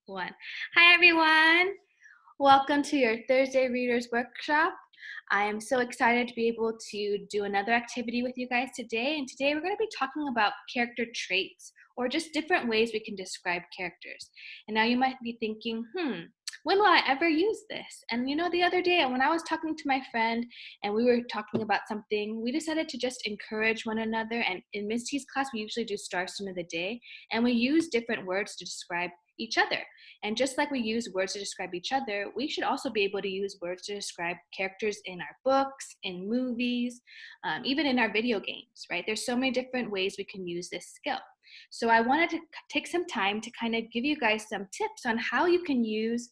One. Hi, everyone. Welcome to your Thursday Readers Workshop. I am so excited to be able to do another activity with you guys today. And today we're going to be talking about character traits or just different ways we can describe characters. And now you might be thinking, when will I ever use this? And the other day when I was talking to my friend and we were talking about something, we decided to just encourage one another. And in Ms. T's class, we usually do Star Student of the Day, and we use different words to describe each other. And just like we use words to describe each other, we should also be able to use words to describe characters in our books, in movies, even in our video games, right? There's so many different ways we can use this skill. So I wanted to take some time to kind of give you guys some tips on how you can use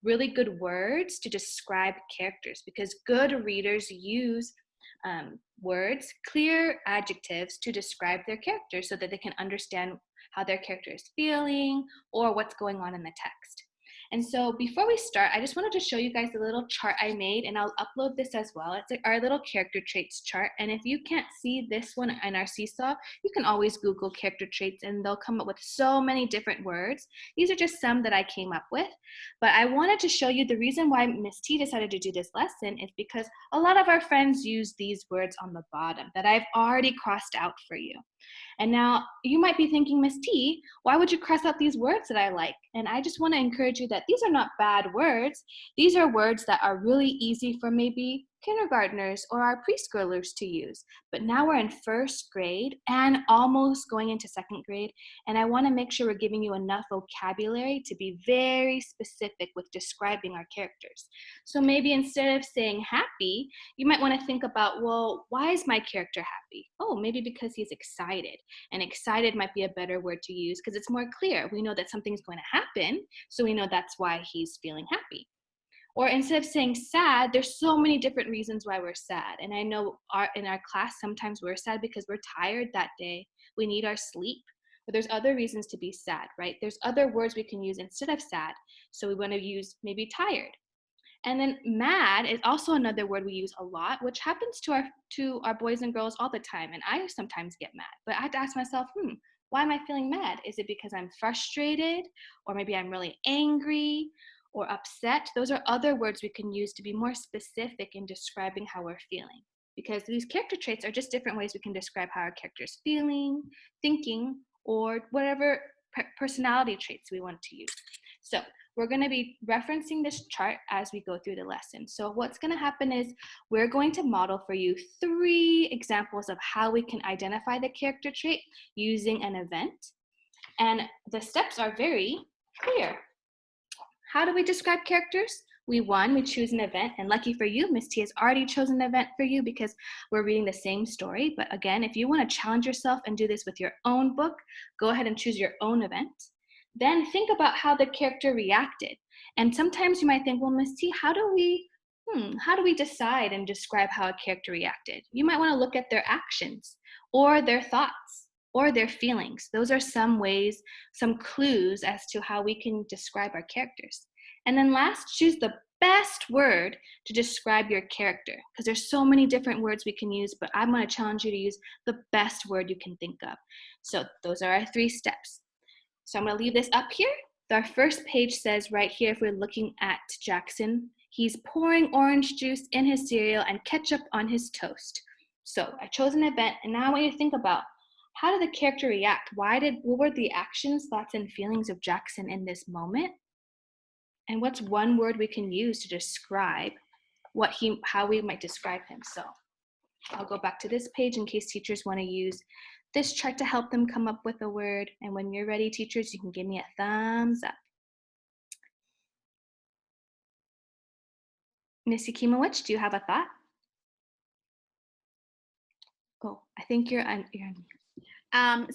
really good words to describe characters, because good readers use words, clear adjectives to describe their characters so that they can understand how their character is feeling or what's going on in the text. And so before we start, I just wanted to show you guys a little chart I made, and I'll upload this as well. It's our little character traits chart. And if you can't see this one in our Seesaw, you can always Google character traits and they'll come up with so many different words. These are just some that I came up with. But I wanted to show you the reason why Miss T decided to do this lesson is because a lot of our friends use these words on the bottom that I've already crossed out for you. And now you might be thinking, Miss T, why would you cross out these words that I like? And I just want to encourage you that these are not bad words. These are words that are really easy for maybe kindergartners or our preschoolers to use. But now we're in first grade and almost going into second grade. And I want to make sure we're giving you enough vocabulary to be very specific with describing our characters. So maybe instead of saying happy, you might want to think about, well, why is my character happy? Oh, maybe because he's excited. And excited might be a better word to use because it's more clear. We know that something's going to happen, so we know that's why he's feeling happy. Or instead of saying sad, there's so many different reasons why we're sad. And I know in our class, sometimes we're sad because we're tired that day. We need our sleep. But there's other reasons to be sad, right? There's other words we can use instead of sad. So we want to use maybe tired. And then mad is also another word we use a lot, which happens to our boys and girls all the time. And I sometimes get mad, but I have to ask myself, why am I feeling mad? Is it because I'm frustrated, or maybe I'm really angry or upset? Those are other words we can use to be more specific in describing how we're feeling, because these character traits are just different ways we can describe how our character is feeling, thinking, or whatever personality traits we want to use. So we're going to be referencing this chart as we go through the lesson. So what's going to happen is we're going to model for you 3 examples of how we can identify the character trait using an event. And the steps are very clear. How do we describe characters? We choose an event, and lucky for you, Miss T has already chosen an event for you because we're reading the same story. But again, if you want to challenge yourself and do this with your own book, go ahead and choose your own event. Then think about how the character reacted. And sometimes you might think, well, Miss T, how do we decide and describe how a character reacted? You might want to look at their actions or their thoughts or their feelings. Those are some ways, some clues as to how we can describe our characters. And then last, choose the best word to describe your character, because there's so many different words we can use, but I'm going to challenge you to use the best word you can think of. So those are our 3 steps. So I'm going to leave this up here. Our first page says right here, if we're looking at Jackson, he's pouring orange juice in his cereal and ketchup on his toast. So I chose an event, and now I want you to think about, how did the character react? What were the actions, thoughts, and feelings of Jackson in this moment? And what's one word we can use to describe how we might describe him? So I'll go back to this page in case teachers want to use this chart to help them come up with a word. And when you're ready, teachers, you can give me a thumbs up. Miss Yakimowicz, do you have a thought? Oh, I think you're on mute.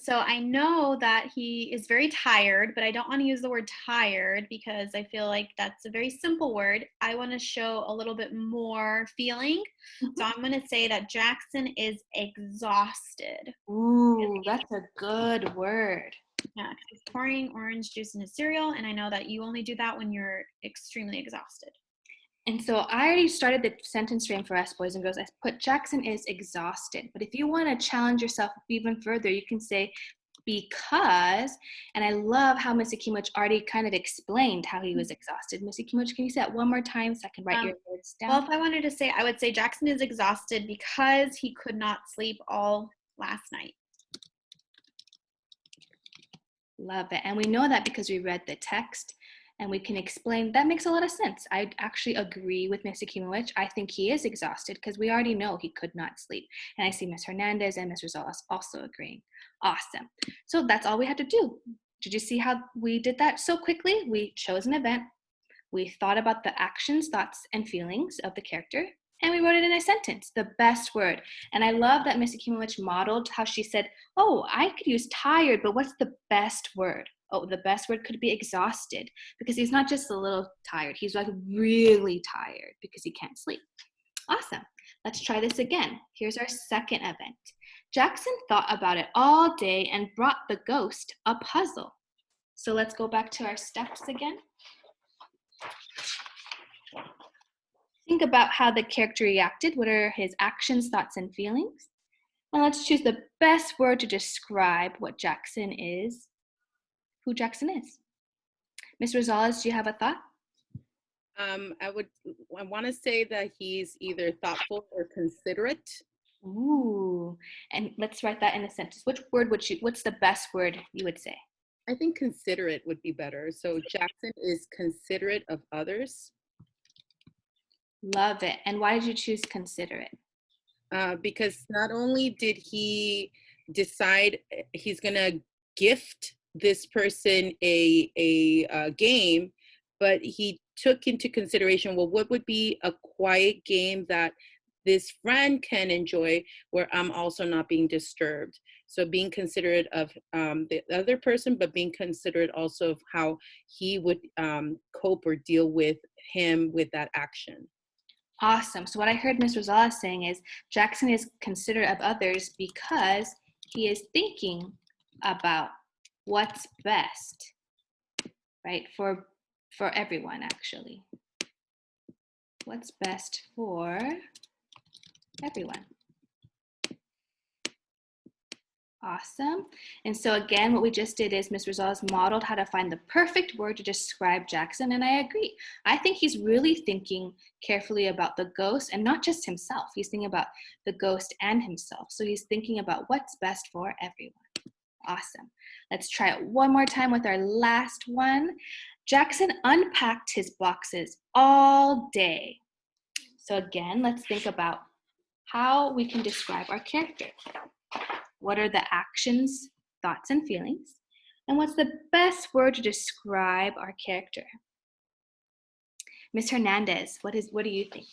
So I know that he is very tired, but I don't want to use the word tired because I feel like that's a very simple word. I want to show a little bit more feeling. So I'm going to say that Jackson is exhausted. Ooh, that's a good word. Yeah, he's pouring orange juice in his cereal, and I know that you only do that when you're extremely exhausted. And so I already started the sentence frame for us boys and girls. I put Jackson is exhausted. But if you want to challenge yourself even further, you can say because, and I love how Miss Akimowicz already kind of explained how he was exhausted. Miss Akimowicz, can you say that one more time so I can write your words down? Well, if I wanted to say, I would say Jackson is exhausted because he could not sleep all last night. Love it. And we know that because we read the text and we can explain. That makes a lot of sense. I actually agree with Miss Akimowicz. I think he is exhausted because we already know he could not sleep. And I see Miss Hernandez and Miss Rosales also agreeing. Awesome. So that's all we had to do. Did you see how we did that so quickly? We chose an event. We thought about the actions, thoughts, and feelings of the character, and we wrote it in a sentence, the best word. And I love that Miss Akimowicz modeled how she said, oh, I could use tired, but what's the best word? Oh, the best word could be exhausted, because he's not just a little tired. He's like really tired because he can't sleep. Awesome. Let's try this again. Here's our second event. Jackson thought about it all day and brought the ghost a puzzle. So let's go back to our steps again. Think about how the character reacted. What are his actions, thoughts, and feelings? And let's choose the best word to describe what Jackson is, who Jackson is. Ms. Rosales, do you have a thought? I want to say that he's either thoughtful or considerate. Ooh, and let's write that in a sentence. Which word would you, what's the best word you would say? I think considerate would be better. So Jackson is considerate of others. Love it. And why did you choose considerate? Because not only did he decide he's going to gift this person a game, but he took into consideration, well, what would be a quiet game that this friend can enjoy where I'm also not being disturbed. So being considerate of the other person, but being considerate also of how he would cope or deal with him with that action. Awesome. So what I heard Ms. Rosales saying is Jackson is considerate of others because he is thinking about what's best, right? For everyone, actually. What's best for everyone. Awesome. And so again, what we just did is Ms. Rosales modeled how to find the perfect word to describe Jackson, and I agree. I think he's really thinking carefully about the ghost and not just himself. He's thinking about the ghost and himself. So he's thinking about what's best for everyone. Awesome. Let's try it one more time with our last one. Jackson unpacked his boxes all day. So again, let's think about how we can describe our character. What are the actions, thoughts, and feelings? And what's the best word to describe our character? Ms. Hernandez, what do you think?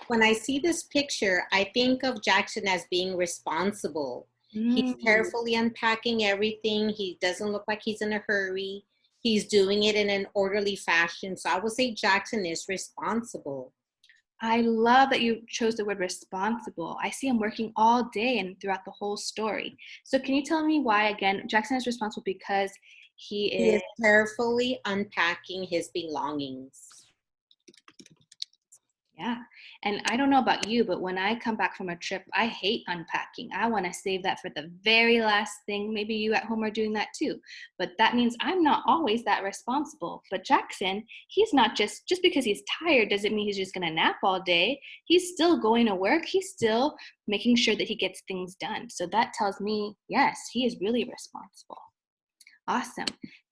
When I see this picture, I think of Jackson as being responsible. He's carefully unpacking everything. He doesn't look like he's in a hurry. He's doing it in an orderly fashion. So I would say Jackson is responsible. I love that you chose the word responsible. I see him working all day and throughout the whole story. So can you tell me why, again, Jackson is responsible because he is carefully unpacking his belongings. Yeah. And I don't know about you, but when I come back from a trip, I hate unpacking. I want to save that for the very last thing. Maybe you at home are doing that too. But that means I'm not always that responsible. But Jackson, he's not just because he's tired doesn't mean he's just going to nap all day. He's still going to work. He's still making sure that he gets things done. So that tells me, yes, he is really responsible. Awesome.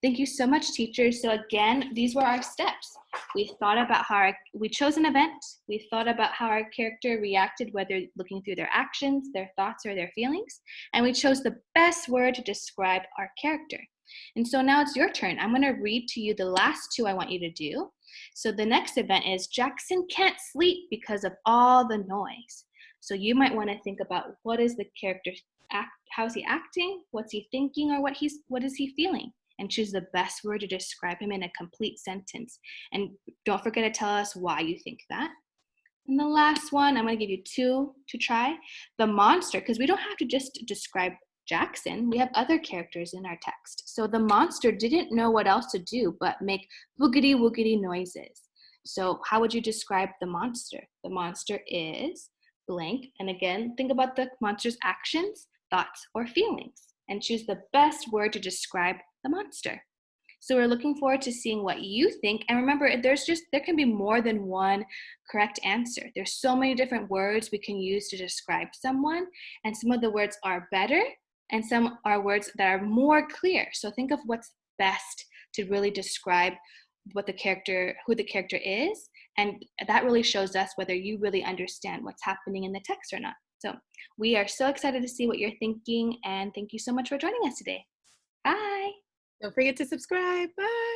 Thank you so much, teachers. So again, these were our steps. We thought about how we chose an event. We thought about how our character reacted, whether looking through their actions, their thoughts, or their feelings. And we chose the best word to describe our character. And so now it's your turn. I'm going to read to you the last two I want you to do. So the next event is Jackson can't sleep because of all the noise. So you might want to think about what is the character how is he acting, what's he thinking, or what is he feeling, and choose the best word to describe him in a complete sentence. And don't forget to tell us why you think that. And the last one, I'm going to give you two to try. The monster, because we don't have to just describe Jackson. We have other characters in our text. So the monster didn't know what else to do but make boogity woogity noises. So how would you describe the monster? The monster is blank. And again, think about the monster's actions, thoughts, or feelings, and choose the best word to describe the monster. So we're looking forward to seeing what you think. And remember, there can be more than one correct answer. There's so many different words we can use to describe someone, and some of the words are better and some are words that are more clear. So think of what's best to really describe who the character is, and that really shows us whether you really understand what's happening in the text or not. So we are so excited to see what you're thinking, and thank you so much for joining us today. Bye. Don't forget to subscribe. Bye.